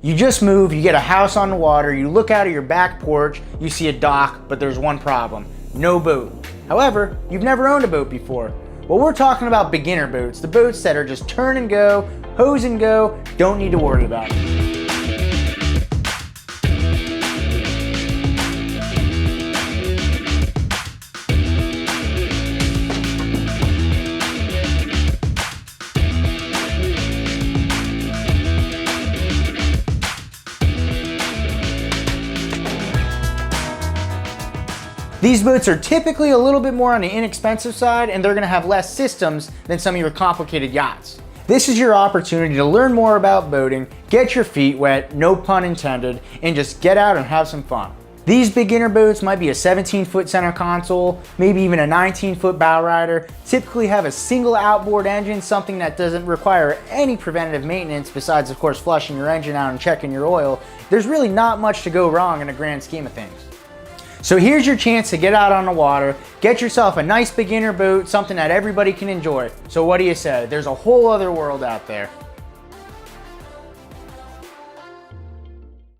You just move, you get a house on the water, you look out of your back porch, you see a dock, but there's one problem: no boat. However, you've never owned a boat before. Well, we're talking about beginner boats, the boats that are just turn and go, hose and go, don't need to worry about it. These boats are typically a little bit more on the inexpensive side, and they're gonna have less systems than some of your complicated yachts. This is your opportunity to learn more about boating, get your feet wet, no pun intended, and just get out and have some fun. These beginner boats might be a 17-foot center console, maybe even a 19-foot bow rider, typically have a single outboard engine, something that doesn't require any preventative maintenance besides, of course, flushing your engine out and checking your oil. There's really not much to go wrong in the grand scheme of things. So here's your chance to get out on the water, get yourself a nice beginner boat, something that everybody can enjoy. So what do you say? There's a whole other world out there.